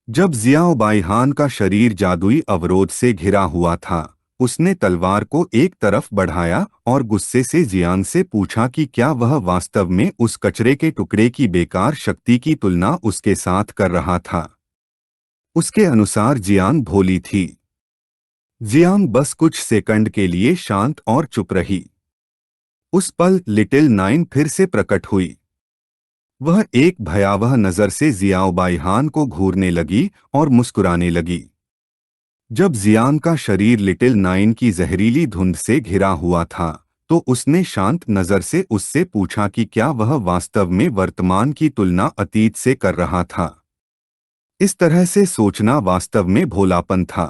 जब जियाओ बाईहान का शरीर जादुई अवरोध से घिरा हुआ था, उसने तलवार को एक तरफ बढ़ाया और गुस्से से जियान से पूछा कि क्या वह वास्तव में उस कचरे के टुकड़े की बेकार शक्ति की तुलना उसके साथ कर रहा था। उसके अनुसार जियान भोली थी। जियान बस कुछ सेकंड के लिए शांत और चुप रही। उस पल लिटिल नाइन फिर से प्रकट हुई। वह एक भयावह नजर से जियाओ बाईहान को घूरने लगी और मुस्कुराने लगी। जब जियान का शरीर लिटिल नाइन की जहरीली धुंध से घिरा हुआ था, तो उसने शांत नजर से उससे पूछा कि क्या वह वास्तव में वर्तमान की तुलना अतीत से कर रहा था। इस तरह से सोचना वास्तव में भोलापन था।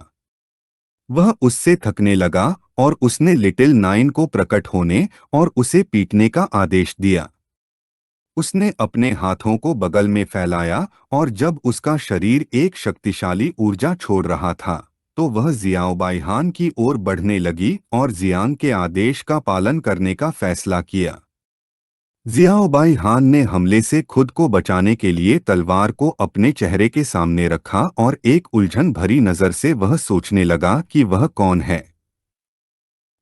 वह उससे थकने लगा और उसने लिटिल नाइन को प्रकट होने और उसे पीटने का आदेश दिया। उसने अपने हाथों को बगल में फैलाया और जब उसका शरीर एक शक्तिशाली ऊर्जा छोड़ रहा था, तो वह जियाओ बाईहान की ओर बढ़ने लगी और जियांग के आदेश का पालन करने का फैसला किया। जियाओ बाईहान ने हमले से खुद को बचाने के लिए तलवार को अपने चेहरे के सामने रखा और एक उलझन भरी नजर से वह सोचने लगा कि वह कौन है।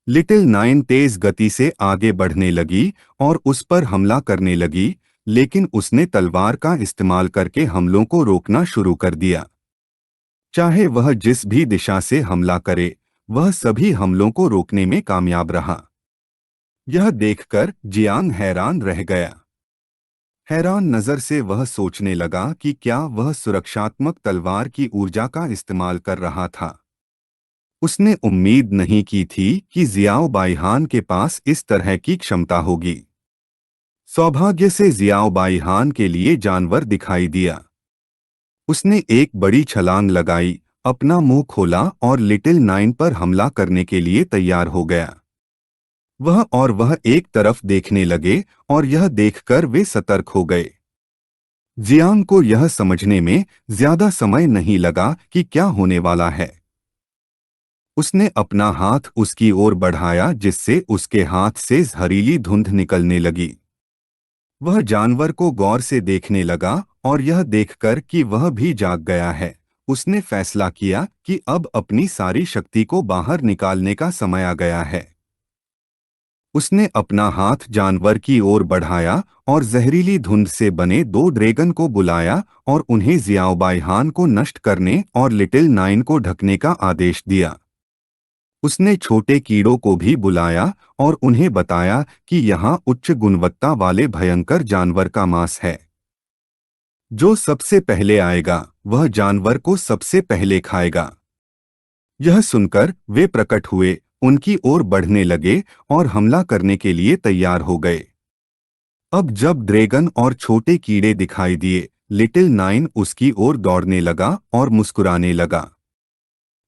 लिटिल नाइन तेज गति से आगे बढ़ने लगी और उस पर हमला करने लगी, लेकिन उसने तलवार का इस्तेमाल करके हमलों को रोकना शुरू कर दिया। चाहे वह जिस भी दिशा से हमला करे, वह सभी हमलों को रोकने में कामयाब रहा। यह देखकर जियांग हैरान रह गया। हैरान नजर से वह सोचने लगा कि क्या वह सुरक्षात्मक तलवार की ऊर्जा का इस्तेमाल कर रहा था। उसने उम्मीद नहीं की थी कि जियाओ बाईहान के पास इस तरह की क्षमता होगी। सौभाग्य से जियाओ बाईहान के लिए जानवर दिखाई दिया। उसने एक बड़ी छलांग लगाई, अपना मुंह खोला और लिटिल नाइन पर हमला करने के लिए तैयार हो गया। वह एक तरफ देखने लगे और यह देखकर वे सतर्क हो गए। जियांग को यह समझने में ज्यादा समय नहीं लगा कि क्या होने वाला है। उसने अपना हाथ उसकी ओर बढ़ाया जिससे उसके हाथ से जहरीली धुंध निकलने लगी। वह जानवर को गौर से देखने लगा और यह देखकर कि वह भी जाग गया है, उसने फैसला किया कि अब अपनी सारी शक्ति को बाहर निकालने का समय आ गया है। उसने अपना हाथ जानवर की ओर बढ़ाया और जहरीली धुंध से बने दो ड्रैगन को बुलाया और उन्हें जियाओ बाईहान को नष्ट करने और लिटिल नाइन को ढकने का आदेश दिया। उसने छोटे कीड़ों को भी बुलाया और उन्हें बताया कि यहाँ उच्च गुणवत्ता वाले भयंकर जानवर का मांस है। जो सबसे पहले आएगा, वह जानवर को सबसे पहले खाएगा। यह सुनकर वे प्रकट हुए, उनकी ओर बढ़ने लगे और हमला करने के लिए तैयार हो गए। अब जब ड्रैगन और छोटे कीड़े दिखाई दिए, लिटिल नाइन उसकी ओर दौड़ने लगा और मुस्कुराने लगा।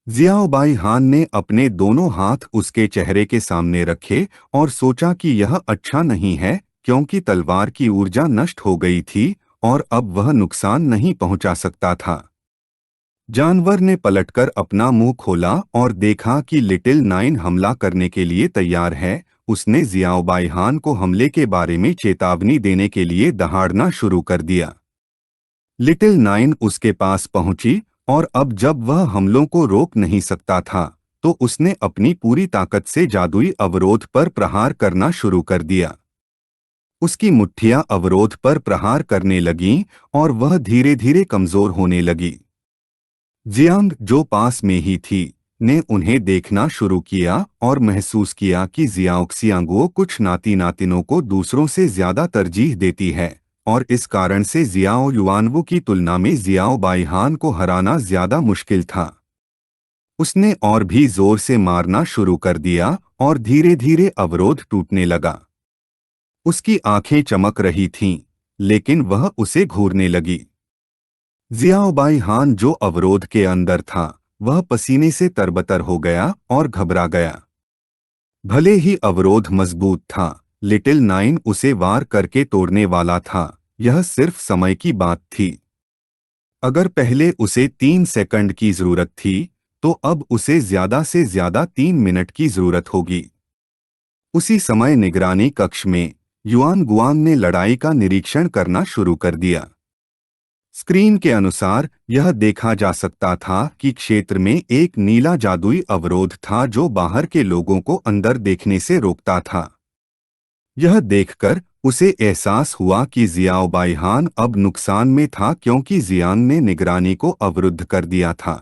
जियाओ बाईहान ने अपने दोनों हाथ उसके चेहरे के सामने रखे और सोचा कि यह अच्छा नहीं है, क्योंकि तलवार की ऊर्जा नष्ट हो गई थी और अब वह नुकसान नहीं पहुंचा सकता था। जानवर ने पलटकर अपना मुंह खोला और देखा कि लिटिल नाइन हमला करने के लिए तैयार है। उसने जियाओ बाईहान को हमले के बारे में चेतावनी देने के लिए दहाड़ना शुरू कर दिया। लिटिल नाइन उसके पास पहुंची और अब जब वह हमलों को रोक नहीं सकता था, तो उसने अपनी पूरी ताकत से जादुई अवरोध पर प्रहार करना शुरू कर दिया। उसकी मुट्ठियां अवरोध पर प्रहार करने लगीं और वह धीरे धीरे कमजोर होने लगी। जियांग, जो पास में ही थी, ने उन्हें देखना शुरू किया और महसूस किया कि जियाओक्सियांगो कुछ नाती नातिनों को दूसरों से ज्यादा तरजीह देती है और इस कारण से जियाओ युआनवो की तुलना में जियाओ बाईहान को हराना ज्यादा मुश्किल था। उसने और भी जोर से मारना शुरू कर दिया और धीरे धीरे अवरोध टूटने लगा। उसकी आंखें चमक रही थीं, लेकिन वह उसे घूरने लगी। जियाओ बाईहान, जो अवरोध के अंदर था, वह पसीने से तरबतर हो गया और घबरा गया। भले ही अवरोध मजबूत था, लिटिल नाइन उसे वार करके तोड़ने वाला था। यह सिर्फ समय की बात थी। अगर पहले उसे 3 सेकंड की जरूरत थी, तो अब उसे ज्यादा से ज्यादा 3 मिनट की जरूरत होगी। उसी समय निगरानी कक्ष में युआन गुआंग ने लड़ाई का निरीक्षण करना शुरू कर दिया। स्क्रीन के अनुसार यह देखा जा सकता था कि क्षेत्र में एक नीला जादुई अवरोध था जो बाहर के लोगों को अंदर देखने से रोकता था। यह देखकर उसे एहसास हुआ कि जियाओ बाइहान अब नुकसान में था क्योंकि जियांग ने निगरानी को अवरुद्ध कर दिया था।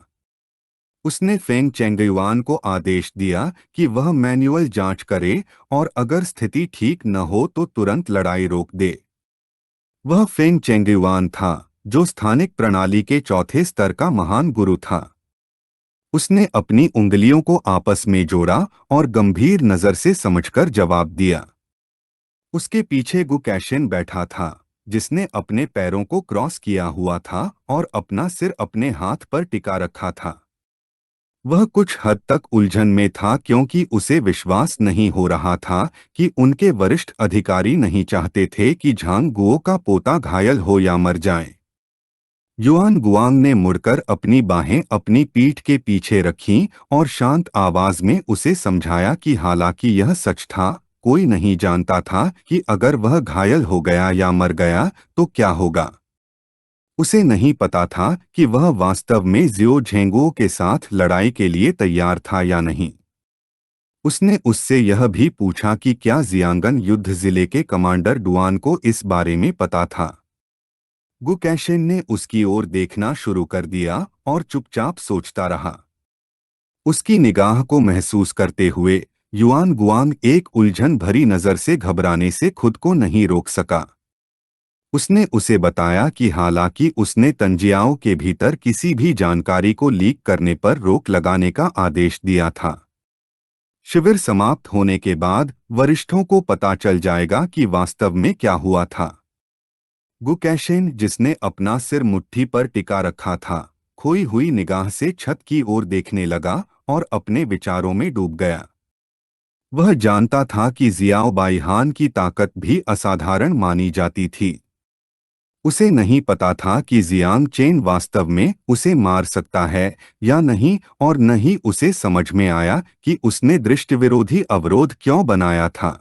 उसने फेंग चेंगयुआन को आदेश दिया कि वह मैन्युअल जांच करे और अगर स्थिति ठीक न हो तो तुरंत लड़ाई रोक दे। वह फेंग चेंगयुआन था जो स्थानिक प्रणाली के चौथे स्तर का महान गुरु था। उसने अपनी उंगलियों को आपस में जोड़ा और गंभीर नजर से समझकर जवाब दिया। उसके पीछे गु कैशिन बैठा था जिसने अपने पैरों को क्रॉस किया हुआ था और अपना सिर अपने हाथ पर टिका रखा था। वह कुछ हद तक उलझन में था क्योंकि उसे विश्वास नहीं हो रहा था कि उनके वरिष्ठ अधिकारी नहीं चाहते थे कि झांग गुओ का पोता घायल हो या मर जाए। युआन गुआंग ने मुड़कर अपनी बाहें अपनी पीठ के पीछे रखीं और शांत आवाज में उसे समझाया कि हालांकि यह सच था, कोई नहीं जानता था कि अगर वह घायल हो गया या मर गया तो क्या होगा। उसे नहीं पता था कि वह वास्तव में जियो झेंगुओ के साथ लड़ाई के लिए तैयार था या नहीं। उसने उससे यह भी पूछा कि क्या जियांगन युद्ध जिले के कमांडर डुआन को इस बारे में पता था। गु कैशिन ने उसकी ओर देखना शुरू कर दिया और चुपचाप सोचता रहा। उसकी निगाह को महसूस करते हुए युआन गुआंग एक उलझन भरी नजर से घबराने से खुद को नहीं रोक सका। उसने उसे बताया कि हालांकि उसने तंजियाओं के भीतर किसी भी जानकारी को लीक करने पर रोक लगाने का आदेश दिया था। शिविर समाप्त होने के बाद वरिष्ठों को पता चल जाएगा कि वास्तव में क्या हुआ था। गु कैशिन, जिसने अपना सिर मुट्ठी पर टिका रखा था, खोई हुई निगाह से छत की ओर देखने लगा और अपने विचारों में डूब गया। वह जानता था कि जियाओ बाइहान की ताकत भी असाधारण मानी जाती थी। उसे नहीं पता था कि जियांग चेन वास्तव में उसे मार सकता है या नहीं, और न ही उसे समझ में आया कि उसने दृष्टिविरोधी अवरोध क्यों बनाया था।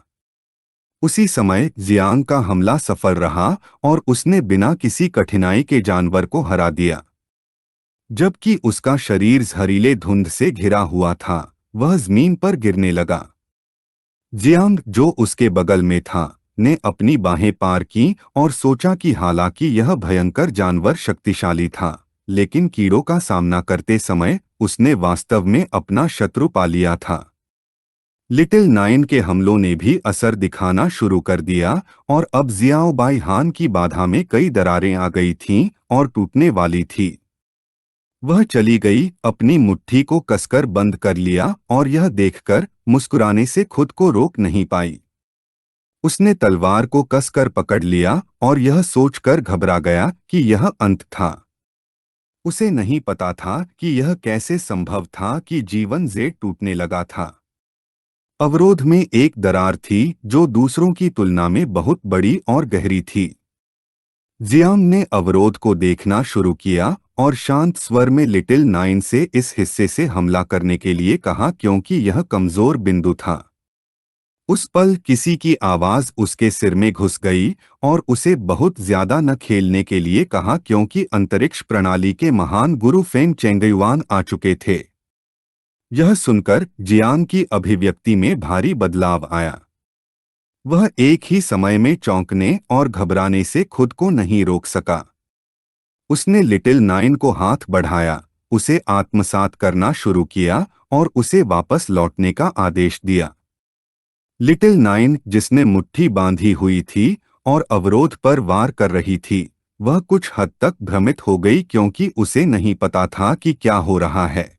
उसी समय जियांग का हमला सफल रहा और उसने बिना किसी कठिनाई के जानवर को हरा दिया। जबकि उसका शरीर जहरीले धुंध से घिरा हुआ था, वह जमीन पर गिरने लगा। जियांग, जो उसके बगल में था, ने अपनी बाहें पार की और सोचा कि हालांकि यह भयंकर जानवर शक्तिशाली था, लेकिन कीड़ों का सामना करते समय उसने वास्तव में अपना शत्रु पा लिया था। लिटिल नाइन के हमलों ने भी असर दिखाना शुरू कर दिया और अब जियाओ बाइहान की बाधा में कई दरारें आ गई थीं और टूटने वाली थी। वह चली गई, अपनी मुट्ठी को कसकर बंद कर लिया और यह देखकर मुस्कुराने से खुद को रोक नहीं पाई। उसने तलवार को कसकर पकड़ लिया और यह सोचकर घबरा गया कि यह अंत था। उसे नहीं पता था कि यह कैसे संभव था कि जीवन से टूटने लगा था। अवरोध में एक दरार थी जो दूसरों की तुलना में बहुत बड़ी और गहरी थी। जियांग ने अवरोध को देखना शुरू किया और शांत स्वर में लिटिल नाइन से इस हिस्से से हमला करने के लिए कहा क्योंकि यह कमजोर बिंदु था। उस पल किसी की आवाज उसके सिर में घुस गई और उसे बहुत ज्यादा न खेलने के लिए कहा क्योंकि अंतरिक्ष प्रणाली के महान गुरु फेंग चेंगयुआन आ चुके थे। यह सुनकर जियांग की अभिव्यक्ति में भारी बदलाव आया। वह एक ही समय में चौंकने और घबराने से खुद को नहीं रोक सका। उसने लिटिल नाइन को हाथ बढ़ाया, उसे आत्मसात करना शुरू किया और उसे वापस लौटने का आदेश दिया। लिटिल नाइन, जिसने मुट्ठी बांधी हुई थी और अवरोध पर वार कर रही थी, वह कुछ हद तक भ्रमित हो गई क्योंकि उसे नहीं पता था कि क्या हो रहा है।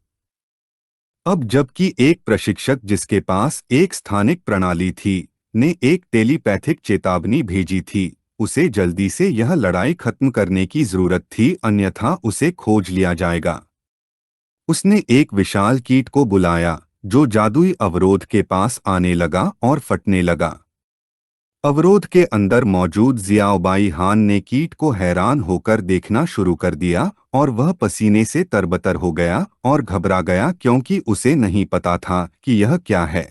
अब जबकि एक प्रशिक्षक जिसके पास एक स्थानिक प्रणाली थी, ने एक टेलीपैथिक चेतावनी भेजी थी, उसे जल्दी से यह लड़ाई खत्म करने की जरूरत थी, अन्यथा उसे खोज लिया जाएगा। उसने एक विशाल कीट को बुलाया जो जादुई अवरोध के पास आने लगा और फटने लगा। अवरोध के अंदर मौजूद जियाओबाई हान ने कीट को हैरान होकर देखना शुरू कर दिया और वह पसीने से तरबतर हो गया और घबरा गया क्योंकि उसे नहीं पता था कि यह क्या है।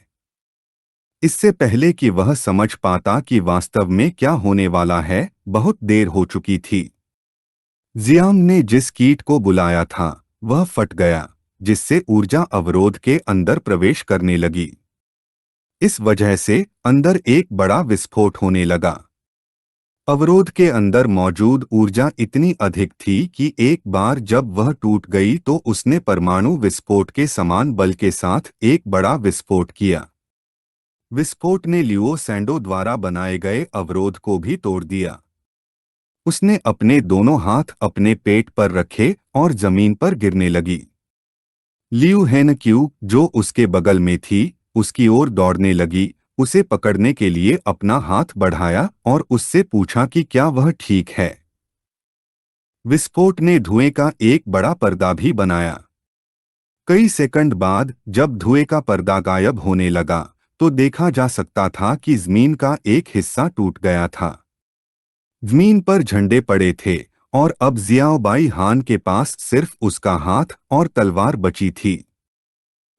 इससे पहले कि वह समझ पाता कि वास्तव में क्या होने वाला है, बहुत देर हो चुकी थी। जियांग ने जिस कीट को बुलाया था वह फट गया, जिससे ऊर्जा अवरोध के अंदर प्रवेश करने लगी। इस वजह से अंदर एक बड़ा विस्फोट होने लगा। अवरोध के अंदर मौजूद ऊर्जा इतनी अधिक थी कि एक बार जब वह टूट गई तो उसने परमाणु विस्फोट के समान बल के साथ एक बड़ा विस्फोट किया। विस्फोट ने लियो सैंडो द्वारा बनाए गए अवरोध को भी तोड़ दिया। उसने अपने दोनों हाथ अपने पेट पर रखे और जमीन पर गिरने लगी। लियू हेनक्यू, जो उसके बगल में थी, उसकी ओर दौड़ने लगी, उसे पकड़ने के लिए अपना हाथ बढ़ाया और उससे पूछा कि क्या वह ठीक है। विस्फोट ने धुएं का एक बड़ा पर्दा भी बनाया। कई सेकंड बाद जब धुएं का पर्दा गायब होने लगा तो देखा जा सकता था कि जमीन का एक हिस्सा टूट गया था। जमीन पर झंडे पड़े थे और अब जियाओबाई हान के पास सिर्फ उसका हाथ और तलवार बची थी।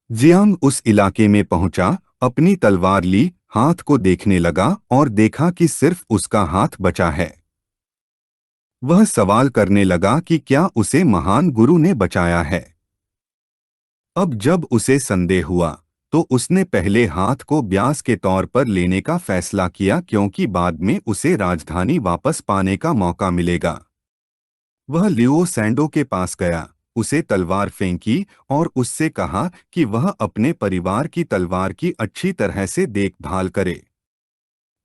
जियांग उस इलाके में पहुंचा, अपनी तलवार ली, हाथ को देखने लगा और देखा कि सिर्फ उसका हाथ बचा है। वह सवाल करने लगा कि क्या उसे महान गुरु ने बचाया है। अब जब उसे संदेह हुआ तो उसने पहले हाथ को ब्यास के तौर पर लेने का फैसला किया, क्योंकि बाद में उसे राजधानी वापस पाने का मौका मिलेगा। वह लियो सैंडो के पास गया, उसे तलवार फेंकी और उससे कहा कि वह अपने परिवार की तलवार की अच्छी तरह से देखभाल करे।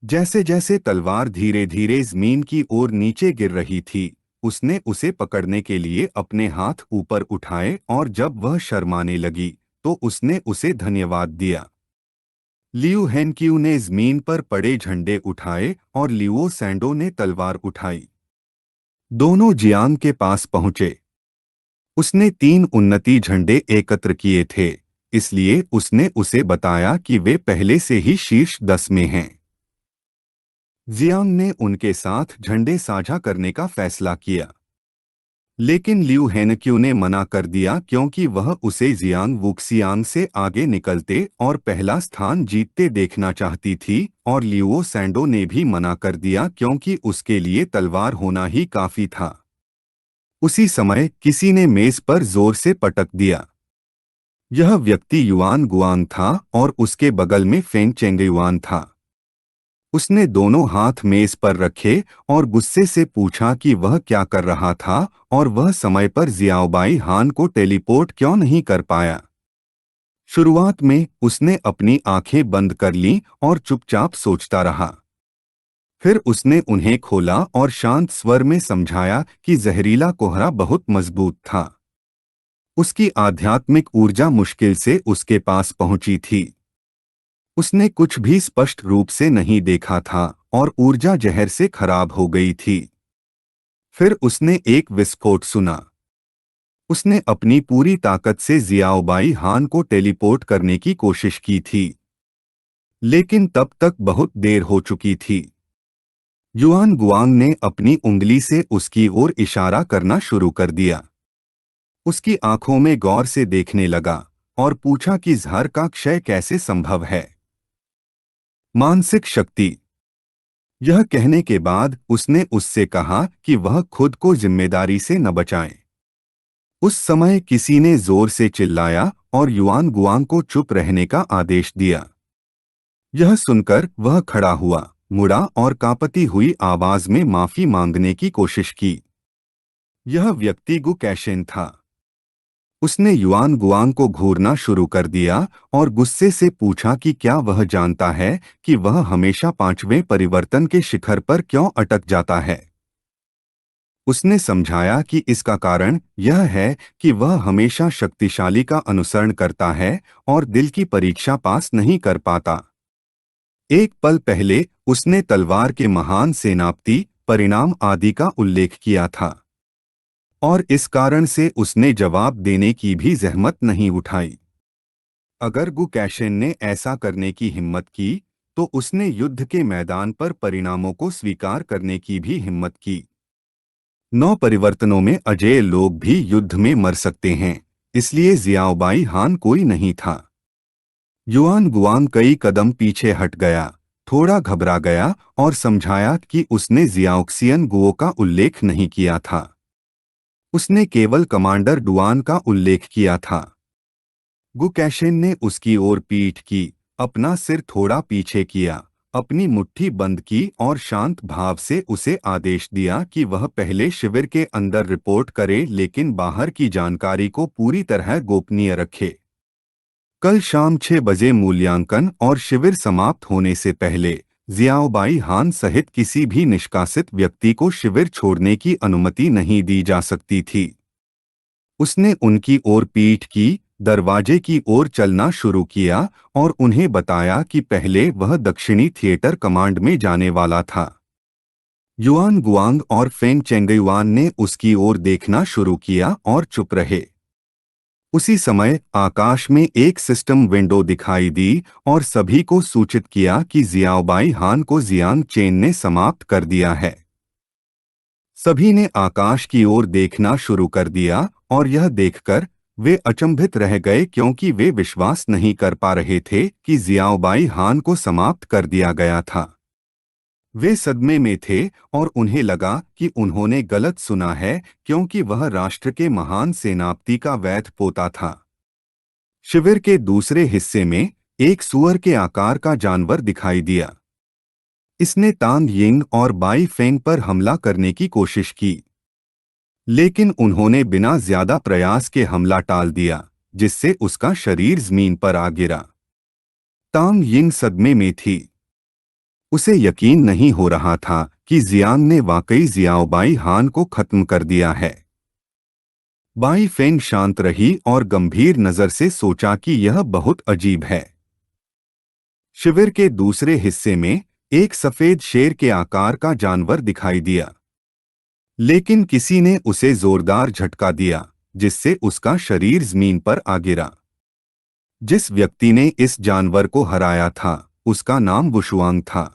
जैसे जैसे तलवार धीरे धीरे जमीन की ओर नीचे गिर रही थी, उसने उसे पकड़ने के लिए अपने हाथ ऊपर उठाए और जब वह शर्माने लगी तो उसने उसे धन्यवाद दिया। लियू हेनक्यू ने जमीन पर पड़े झंडे उठाए और लियो सैंडो ने तलवार उठाई। दोनों जियांग के पास पहुंचे। उसने 3 उन्नति झंडे एकत्र किए थे, इसलिए उसने उसे बताया कि वे पहले से ही शीर्ष 10 में हैं। जियांग ने उनके साथ झंडे साझा करने का फैसला किया, लेकिन लियू हेनक्यू ने मना कर दिया, क्योंकि वह उसे जियांग वुक्सियांग से आगे निकलते और पहला स्थान जीतते देखना चाहती थी, और लियो सैंडो ने भी मना कर दिया क्योंकि उसके लिए तलवार होना ही काफी था। उसी समय किसी ने मेज पर जोर से पटक दिया। यह व्यक्ति युआन गुआंग था और उसके बगल में फेंग चेंगयुआन था। उसने दोनों हाथ मेज पर रखे और गुस्से से पूछा कि वह क्या कर रहा था और वह समय पर जियाओबाई हान को टेलीपोर्ट क्यों नहीं कर पाया। शुरुआत में उसने अपनी आंखें बंद कर लीं और चुपचाप सोचता रहा। फिर उसने उन्हें खोला और शांत स्वर में समझाया कि जहरीला कोहरा बहुत मजबूत था। उसकी आध्यात्मिक ऊर्जा मुश्किल से उसके पास पहुंची थी। उसने कुछ भी स्पष्ट रूप से नहीं देखा था और ऊर्जा जहर से खराब हो गई थी। फिर उसने एक विस्फोट सुना। उसने अपनी पूरी ताकत से जियाओबाई हान को टेलीपोर्ट करने की कोशिश की थी, लेकिन तब तक बहुत देर हो चुकी थी। युआन गुआंग ने अपनी उंगली से उसकी ओर इशारा करना शुरू कर दिया। उसकी आंखों में गौर से देखने लगा और पूछा कि जहर का क्षय कैसे संभव है। मानसिक शक्ति। यह कहने के बाद उसने उससे कहा कि वह खुद को जिम्मेदारी से न बचाए। उस समय किसी ने जोर से चिल्लाया और युआन गुआंग को चुप रहने का आदेश दिया। यह सुनकर वह खड़ा हुआ, मुड़ा और कांपती हुई आवाज में माफी मांगने की कोशिश की। यह व्यक्ति गु कैशेन था। उसने युआन गुआंग को घूरना शुरू कर दिया और गुस्से से पूछा कि क्या वह जानता है कि वह हमेशा 5वें परिवर्तन के शिखर पर क्यों अटक जाता है। उसने समझाया कि इसका कारण यह है कि वह हमेशा शक्तिशाली का अनुसरण करता है और दिल की परीक्षा पास नहीं कर पाता। एक पल पहले उसने तलवार के महान सेनापति परिणाम आदि का उल्लेख किया था, और इस कारण से उसने जवाब देने की भी जहमत नहीं उठाई। अगर गु कैशेन ने ऐसा करने की हिम्मत की तो उसने युद्ध के मैदान पर परिणामों को स्वीकार करने की भी हिम्मत की। 9 परिवर्तनों में अजेय लोग भी युद्ध में मर सकते हैं, इसलिए जियाओबाई हान कोई नहीं था। युआन गुआंग कई कदम पीछे हट गया, थोड़ा घबरा गया और समझाया कि उसने जियाओक्सियन गुओ का उल्लेख नहीं किया था। उसने केवल कमांडर डुआन का उल्लेख किया था। गुकैशेन ने उसकी ओर पीठ की, अपना सिर थोड़ा पीछे किया, अपनी मुट्ठी बंद की और शांत भाव से उसे आदेश दिया कि वह पहले शिविर के अंदर रिपोर्ट करे लेकिन बाहर की जानकारी को पूरी तरह गोपनीय रखे। कल शाम 6 बजे मूल्यांकन और शिविर समाप्त होने से पहले जियाओबाई हान सहित किसी भी निष्कासित व्यक्ति को शिविर छोड़ने की अनुमति नहीं दी जा सकती थी। उसने उनकी ओर पीठ की, दरवाजे की ओर चलना शुरू किया और उन्हें बताया कि पहले वह दक्षिणी थिएटर कमांड में जाने वाला था। युआन गुआंग और फेंग चेंगयुआन ने उसकी ओर देखना शुरू किया और चुप रहे। उसी समय आकाश में एक सिस्टम विंडो दिखाई दी और सभी को सूचित किया कि जियाओबाई हान को जियांग चेन ने समाप्त कर दिया है। सभी ने आकाश की ओर देखना शुरू कर दिया और यह देखकर वे अचंभित रह गए क्योंकि वे विश्वास नहीं कर पा रहे थे कि जियाओबाई हान को समाप्त कर दिया गया था। वे सदमे में थे और उन्हें लगा कि उन्होंने गलत सुना है क्योंकि वह राष्ट्र के महान सेनापति का वैध पोता था। शिविर के दूसरे हिस्से में एक सुअर के आकार का जानवर दिखाई दिया। इसने तांग यिंग और बाई फेंग पर हमला करने की कोशिश की, लेकिन उन्होंने बिना ज्यादा प्रयास के हमला टाल दिया, जिससे उसका शरीर जमीन पर आ गिरा। तांग यिंग सदमे में थी। उसे यकीन नहीं हो रहा था कि जियांग ने वाकई जियाओबाई हान को खत्म कर दिया है। बाई फेंग शांत रही और गंभीर नजर से सोचा कि यह बहुत अजीब है। शिविर के दूसरे हिस्से में एक सफेद शेर के आकार का जानवर दिखाई दिया, लेकिन किसी ने उसे जोरदार झटका दिया, जिससे उसका शरीर जमीन पर आ गिरा। जिस व्यक्ति ने इस जानवर को हराया था, उसका नाम वुशुआंग था।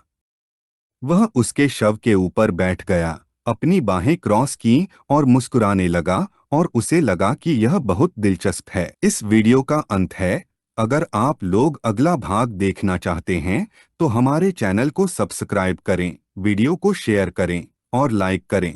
वह उसके शव के ऊपर बैठ गया, अपनी बाहें क्रॉस की और मुस्कुराने लगा और उसे लगा कि यह बहुत दिलचस्प है। इस वीडियो का अंत है। अगर आप लोग अगला भाग देखना चाहते हैं तो हमारे चैनल को सब्सक्राइब करें, वीडियो को शेयर करें और लाइक करें।